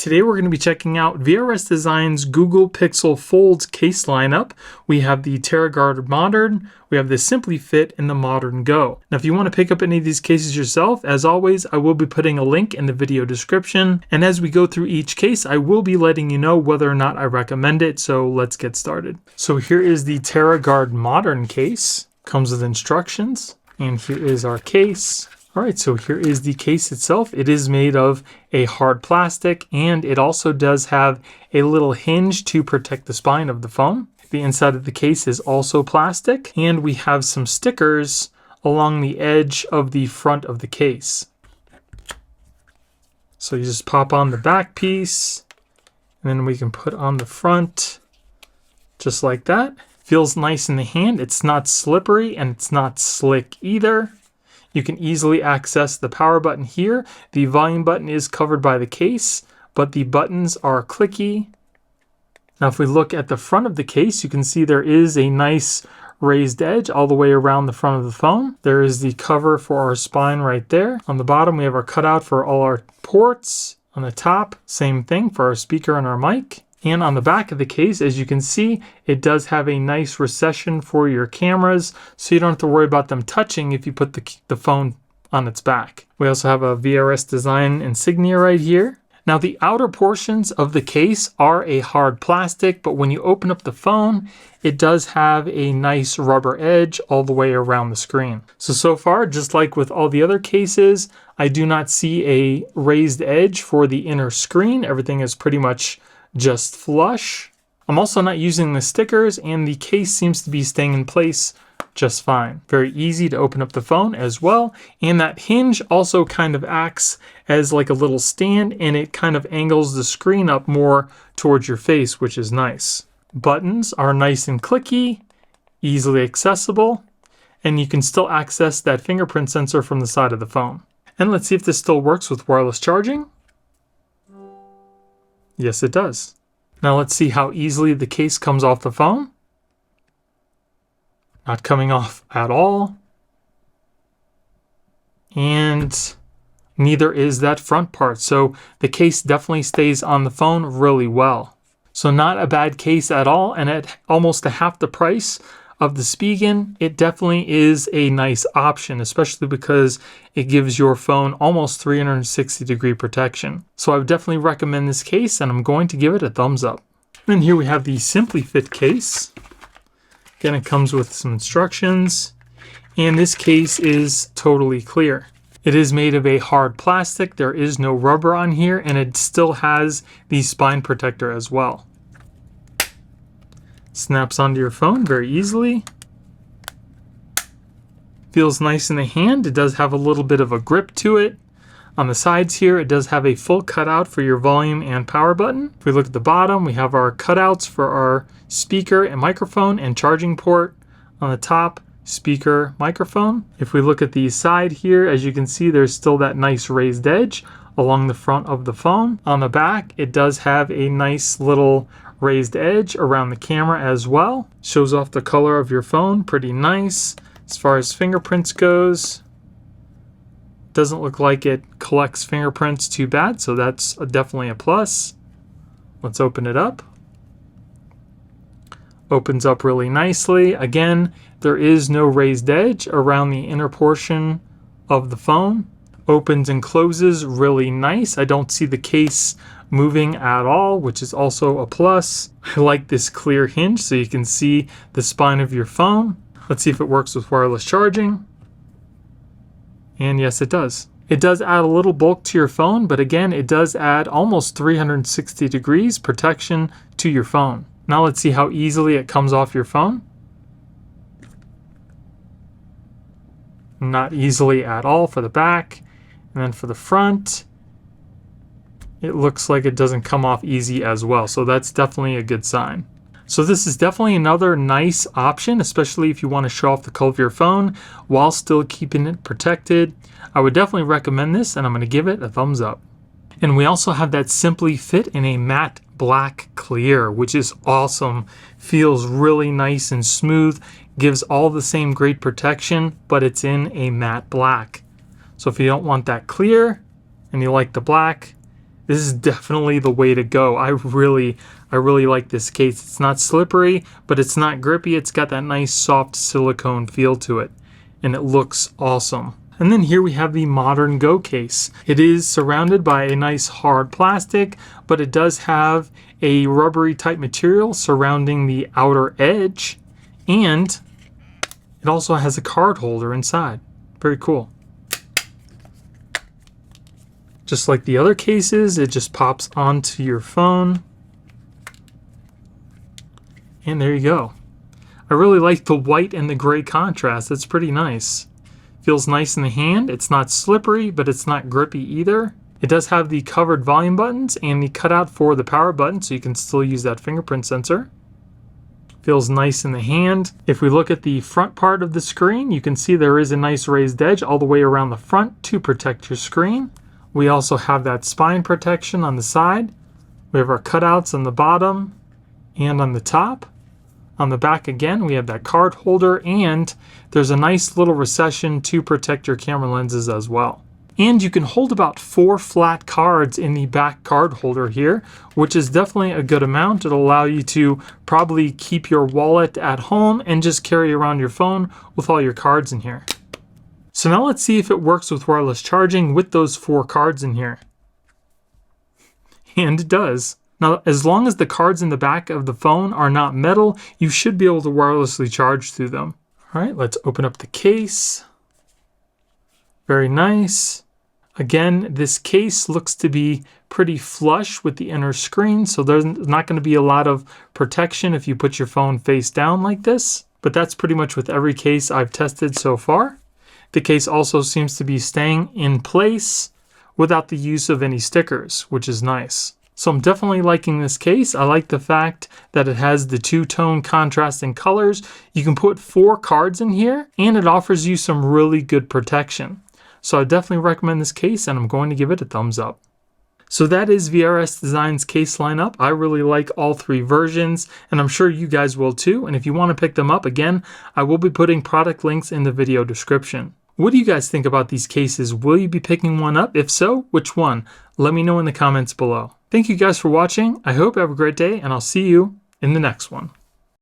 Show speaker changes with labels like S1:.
S1: Today we're going to be checking out VRS Design's Google Pixel Folds case lineup. We have the Terra Modern, we have the Simply Fit, and the Modern Go. Now if you want to pick up any of these cases yourself, as always, I will be putting a link in the video description. And as we go through each case, I will be letting you know whether or not I recommend it, so let's get started. So here is the Terra Modern case. Comes with instructions, and here is our case. All right, so here is the case itself. It is made of a hard plastic, and it also does have a little hinge to protect the spine of the phone. The inside of the case is also plastic, and we have some stickers along the edge of the front of the case. So you just pop on the back piece, and then we can put on the front just like that. Feels nice in the hand. It's not slippery and it's not slick either. You can easily access the power button here. The volume button is covered by the case, but the buttons are clicky. Now if we look at the front of the case, you can see there is a nice raised edge all the way around the front of the phone. There is the cover for our spine right there. On the bottom, we have our cutout for all our ports. On the top, same thing for our speaker and our mic. And on the back of the case, as you can see, it does have a nice recession for your cameras, so you don't have to worry about them touching if you put the phone on its back. We also have a VRS Design insignia right here. Now the outer portions of the case are a hard plastic, but when you open up the phone, it does have a nice rubber edge all the way around the screen. So far, just like with all the other cases, I do not see a raised edge for the inner screen. Everything is pretty much just flush. I'm also not using the stickers, and the case seems to be staying in place just fine. Very easy to open up the phone as well, and that hinge also kind of acts as like a little stand, and it kind of angles the screen up more towards your face, which is nice. Buttons are nice and clicky, easily accessible, and you can still access that fingerprint sensor from the side of the phone. And let's see if this still works with wireless charging. Yes, it does. Now let's see how easily the case comes off the phone. Not coming off at all. And neither is that front part. So the case definitely stays on the phone really well. So not a bad case at all. And at almost a half the price of the Spigen, it definitely is a nice option, especially because it gives your phone almost 360-degree protection. So I would definitely recommend this case, and I'm going to give it a thumbs up. And here we have the Simply Fit case. Again, it comes with some instructions, and this case is totally clear. It is made of a hard plastic. There is no rubber on here, and it still has the spine protector as well. Snaps onto your phone very easily. Feels nice in the hand. It does have a little bit of a grip to it. On the sides here, it does have a full cutout for your volume and power button. If we look at the bottom, we have our cutouts for our speaker and microphone and charging port. On the top, speaker, microphone. If we look at the side here, as you can see, there's still that nice raised edge along the front of the phone. On the back, it does have a nice little raised edge around the camera as well. Shows off the color of your phone, pretty nice. As far as fingerprints goes, doesn't look like it collects fingerprints too bad, so that's definitely a plus. Let's open it up. Opens up really nicely. Again, there is no raised edge around the inner portion of the phone. Opens and closes really nice. I don't see the case moving at all, which is also a plus. I like this clear hinge so you can see the spine of your phone. Let's see if it works with wireless charging. And yes, it does. It does add a little bulk to your phone, but again, it does add almost 360 degrees protection to your phone. Now let's see how easily it comes off your phone. Not easily at all for the back. And then for the front, it looks like it doesn't come off easy as well. So that's definitely a good sign. So this is definitely another nice option, especially if you want to show off the color of your phone while still keeping it protected. I would definitely recommend this, and I'm going to give it a thumbs up. And we also have that Simply Fit in a matte black clear, which is awesome. Feels really nice and smooth. Gives all the same great protection, but it's in a matte black. So if you don't want that clear and you like the black, this is definitely the way to go. I really like this case. It's not slippery, but it's not grippy. It's got that nice soft silicone feel to it, and it looks awesome. And then here we have the Modern Go case. It is surrounded by a nice hard plastic, but it does have a rubbery type material surrounding the outer edge, and it also has a card holder inside. Very cool. Just like the other cases, it just pops onto your phone. And there you go. I really like the white and the gray contrast. It's pretty nice. Feels nice in the hand. It's not slippery, but it's not grippy either. It does have the covered volume buttons and the cutout for the power button, so you can still use that fingerprint sensor. Feels nice in the hand. If we look at the front part of the screen, you can see there is a nice raised edge all the way around the front to protect your screen. We also have that spine protection on the side. We have our cutouts on the bottom and on the top. On the back again, we have that card holder, and there's a nice little recession to protect your camera lenses as well. And you can hold about 4 flat cards in the back card holder here, which is definitely a good amount. It'll allow you to probably keep your wallet at home and just carry around your phone with all your cards in here. So now let's see if it works with wireless charging with those 4 cards in here. And it does. Now, as long as the cards in the back of the phone are not metal, you should be able to wirelessly charge through them. All right, let's open up the case. Very nice. Again, this case looks to be pretty flush with the inner screen, so there's not going to be a lot of protection if you put your phone face down like this. But that's pretty much with every case I've tested so far. The case also seems to be staying in place without the use of any stickers, which is nice. So I'm definitely liking this case. I like the fact that it has the 2-tone contrasting colors. You can put 4 cards in here, and it offers you some really good protection. So I definitely recommend this case, and I'm going to give it a thumbs up. So that is VRS Design's case lineup. I really like all 3 versions, and I'm sure you guys will too. And if you want to pick them up, again, I will be putting product links in the video description. What do you guys think about these cases? Will you be picking one up? If so, which one? Let me know in the comments below. Thank you guys for watching. I hope you have a great day, and I'll see you in the next one.